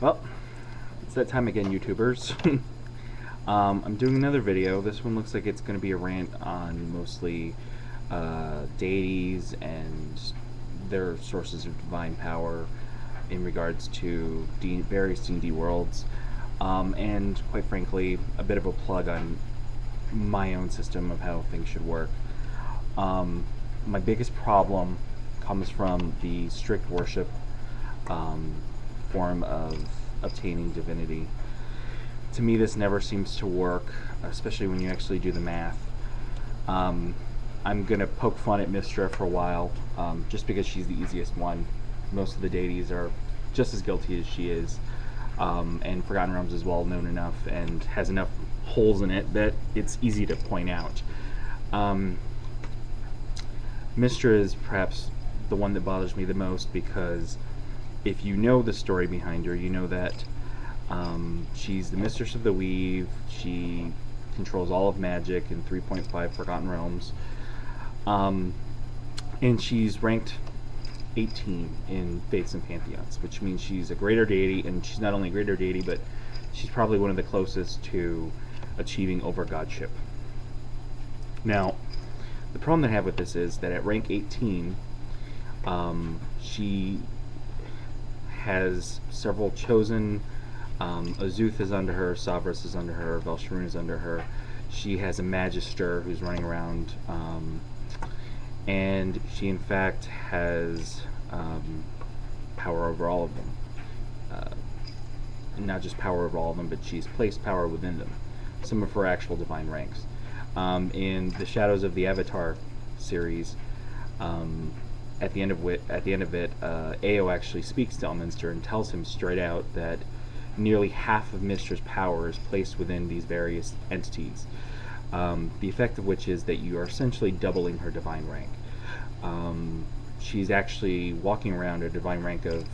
Well, it's that time again, YouTubers. I'm doing another video. This one looks like it's going to be a rant on mostly deities and their sources of divine power in regards to various D&D worlds, and quite frankly, a bit of a plug on my own system of how things should work. My biggest problem comes from the strict worship form of obtaining divinity. To me, this never seems to work, especially when you actually do the math. I'm going to poke fun at Mistra for a while, just because she's the easiest one. Most of the deities are just as guilty as she is, and Forgotten Realms is well known enough and has enough holes in it that it's easy to point out. Mistra is perhaps the one that bothers me the most, because if you know the story behind her, you know that she's the mistress of the weave. She controls all of magic in 3.5 Forgotten Realms, and she's ranked 18 in Faiths and Pantheons, which means she's a greater deity, and she's not only a greater deity, but she's probably one of the closest to achieving overgodship. Now, the problem that I have with this is that at rank 18, she has several chosen. Azuth is under her, Savras is under her, Velsharoon is under her. She has a Magister who's running around, and she in fact has power over all of them. Not just power over all of them, but she's placed power within them. Some of her actual divine ranks. In the Shadows of the Avatar series, at the end of it, Ao actually speaks to Elminster and tells him straight out that nearly half of Mistra's power is placed within these various entities. The effect of which is that you are essentially doubling her divine rank. She's actually walking around a divine rank of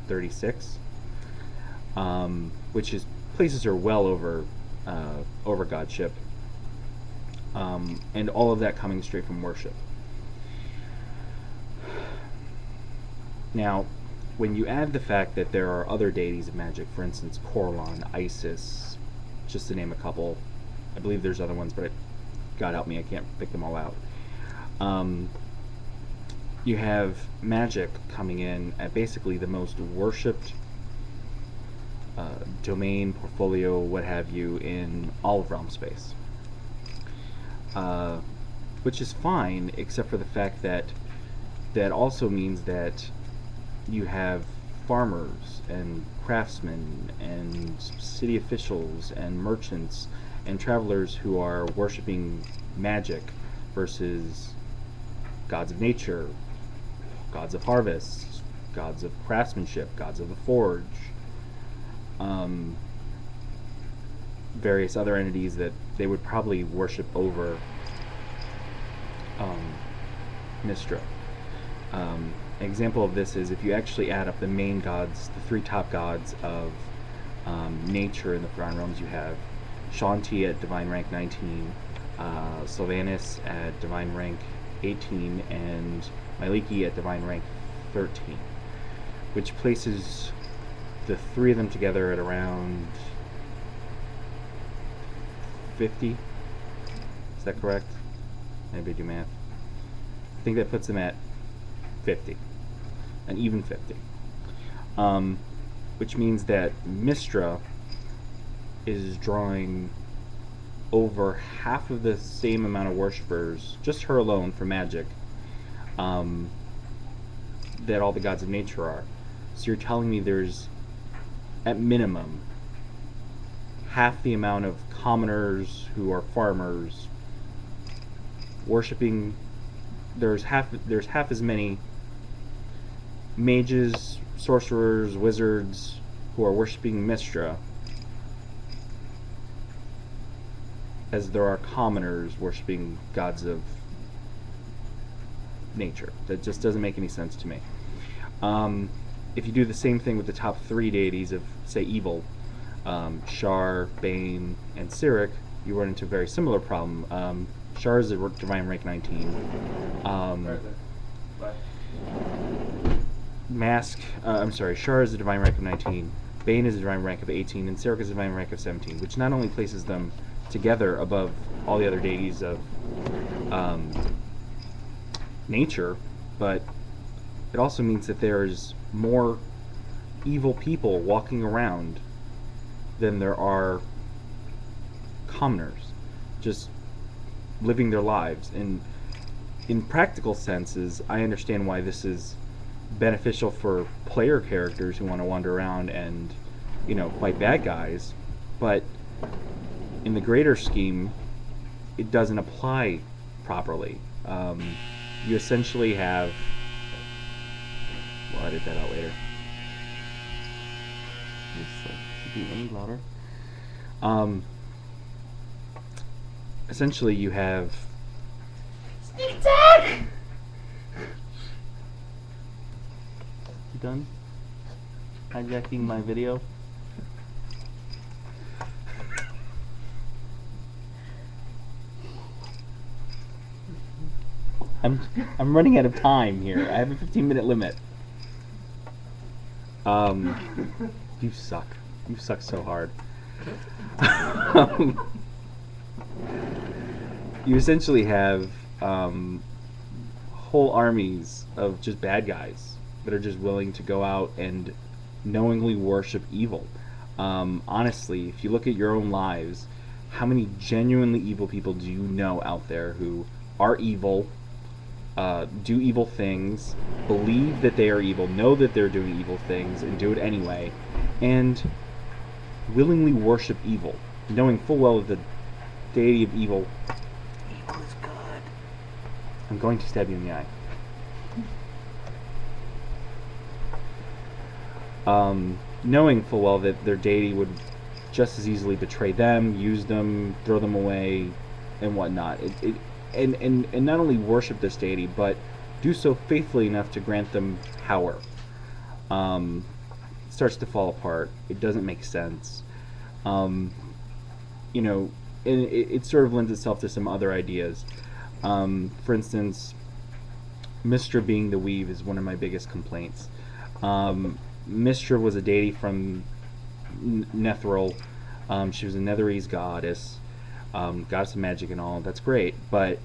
36, which places her well over godship, and all of that coming straight from worship. Now, when you add the fact that there are other deities of magic, for instance, Corlon, Isis, just to name a couple, I believe there's other ones, but God help me, I can't pick them all out. You have magic coming in at basically the most worshipped domain, portfolio, what have you, in all of realm space. Which is fine, except for the fact that that also means that you have farmers and craftsmen and city officials and merchants and travelers who are worshipping magic versus gods of nature, gods of harvest, gods of craftsmanship, gods of the forge, various other entities that they would probably worship over Mistra. An example of this is if you actually add up the main gods, the three top gods of nature in the Forgotten Realms. You have Shanti at divine rank 19, Sylvanas at divine rank 18, and Myliki at divine rank 13, which places the three of them together at around 50. Is that correct? Anybody do math? I think that puts them at 50, an even 50, which means that Mistra is drawing over half of the same amount of worshippers, just her alone, for magic, that all the gods of nature are. So you're telling me there's, at minimum, half the amount of commoners who are farmers worshipping. There's half as many mages, sorcerers, wizards who are worshipping Mistra as there are commoners worshipping gods of nature. That just doesn't make any sense to me. If you do the same thing with the top three deities of, say, evil, Shar, Bane, and Cyric, you run into a very similar problem. Shar is a divine rank 19. Shar is a divine rank of 19, Bane is a divine rank of 18, and Seraph is a divine rank of 17, which not only places them together above all the other deities of nature, but it also means that there's more evil people walking around than there are commoners, just living their lives. And in practical senses, I understand why this is beneficial for player characters who want to wander around and, fight bad guys, but in the greater scheme, it doesn't apply properly. You essentially have... We'll edit that out later. Should be any louder. Essentially, you have... Sneak attack! You done hijacking my video? I'm running out of time here. I have a 15-minute limit. You suck. You suck so hard. You essentially have whole armies of just bad guys that are just willing to go out and knowingly worship evil. Honestly, if you look at your own lives, how many genuinely evil people do you know out there who are evil, do evil things, believe that they are evil, know that they're doing evil things, and do it anyway, and willingly worship evil, knowing full well that the deity of evil is good. I'm going to stab you in the eye. Knowing full well that their deity would just as easily betray them, use them, throw them away, and whatnot. And not only worship this deity, but do so faithfully enough to grant them power. It starts to fall apart. It doesn't make sense. And it sort of lends itself to some other ideas. For instance, Mystra being the weave is one of my biggest complaints. Mystra was a deity from Netheril. She was a Netherese goddess. Goddess of magic and all, that's great, but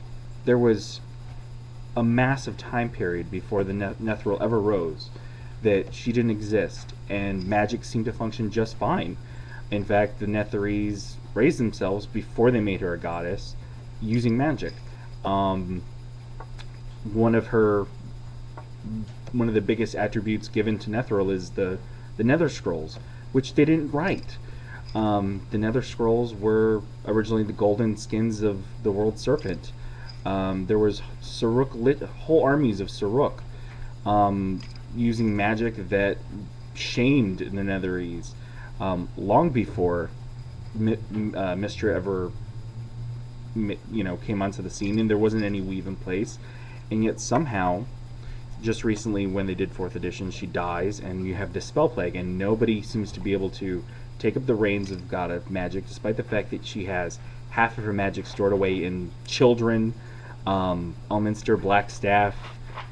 there was a massive time period before the Netheril ever rose that she didn't exist, and magic seemed to function just fine. In fact, the Netherese raised themselves before they made her a goddess using magic. One of the biggest attributes given to Netheril is the Nether Scrolls, which they didn't write. The Nether Scrolls were originally the golden skins of the World Serpent. There was whole armies of Suruk using magic that shamed the Netherese long before Mystra ever came onto the scene, and there wasn't any weave in place. And yet somehow, just recently when they did 4th edition, she dies, and you have Dispel Plague, and nobody seems to be able to take up the reins of God of Magic, despite the fact that she has half of her magic stored away in children, Elminster, Blackstaff,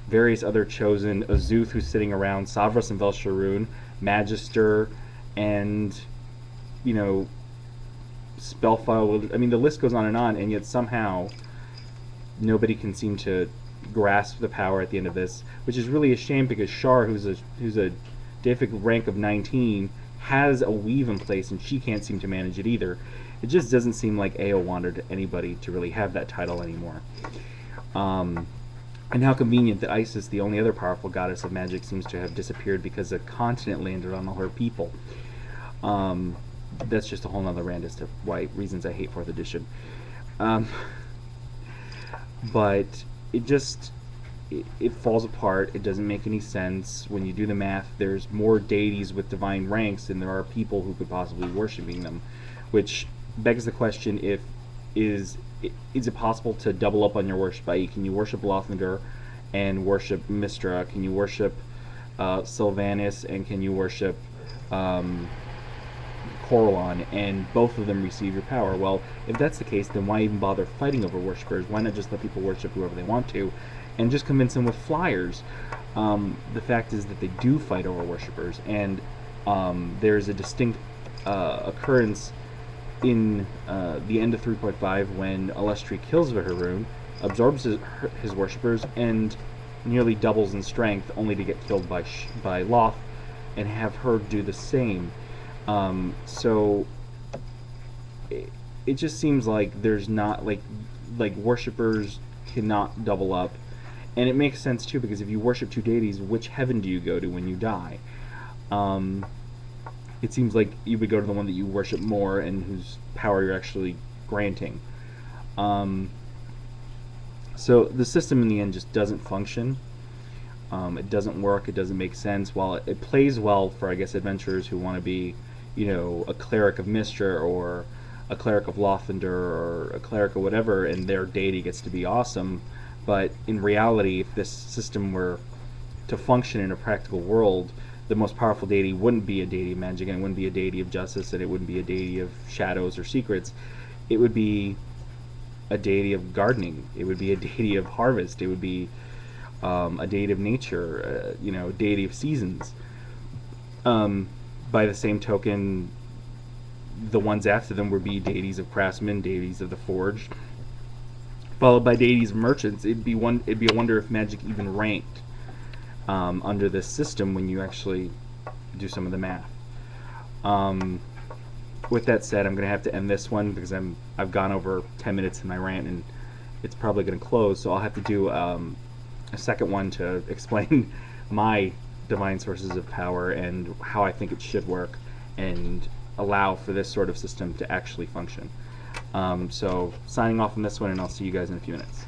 various other chosen, Azuth who's sitting around, Savras and Velsharoon, Magister, and, Spellfile. I mean, the list goes on, and yet somehow nobody can seem to grasp the power at the end of this, which is really a shame, because Shar, who's a Deific rank of 19, has a weave in place, and she can't seem to manage it either. It just doesn't seem like AO wanted anybody to really have that title anymore. And how convenient that Isis, the only other powerful goddess of magic, seems to have disappeared because a continent landed on all her people. That's just a whole nother rant as to reasons I hate 4th edition. But it falls apart. It doesn't make any sense. When you do the math, there's more deities with divine ranks than there are people who could possibly worshiping them, which begs the question: is it possible to double up on your worship? Can you worship Lothanger and worship Mystra? Can you worship Sylvanas, and can you worship Corellon, and both of them receive your power? Well, if that's the case, then why even bother fighting over worshippers? Why not just let people worship whoever they want to, and just convince them with flyers? The fact is that they do fight over worshippers, and there's a distinct occurrence in the end of 3.5 when Alestri kills Viharun, absorbs his worshippers, and nearly doubles in strength, only to get killed by Loth, and have her do the same. So it just seems like there's not like worshippers cannot double up, and it makes sense too, because if you worship two deities, which heaven do you go to when you die? It seems like you would go to the one that you worship more and whose power you're actually granting. So the system in the end just doesn't function. It doesn't work. It doesn't make sense. While it plays well for, I guess, adventurers who want to be, a cleric of Mystra, or a cleric of Lothander, or a cleric of whatever, and their deity gets to be awesome. But in reality, if this system were to function in a practical world, the most powerful deity wouldn't be a deity of magic, and it wouldn't be a deity of justice, and it wouldn't be a deity of shadows or secrets. It would be a deity of gardening. It would be a deity of harvest. It would be a deity of nature, a deity of seasons. By the same token, the ones after them would be deities of craftsmen, deities of the forge, followed by deities of merchants. It'd be a wonder if magic even ranked under this system when you actually do some of the math. With that said, I'm going to have to end this one because I've gone over 10 minutes in my rant, and it's probably going to close, so I'll have to do a second one to explain my divine sources of power and how I think it should work and allow for this sort of system to actually function. So signing off on this one, and I'll see you guys in a few minutes.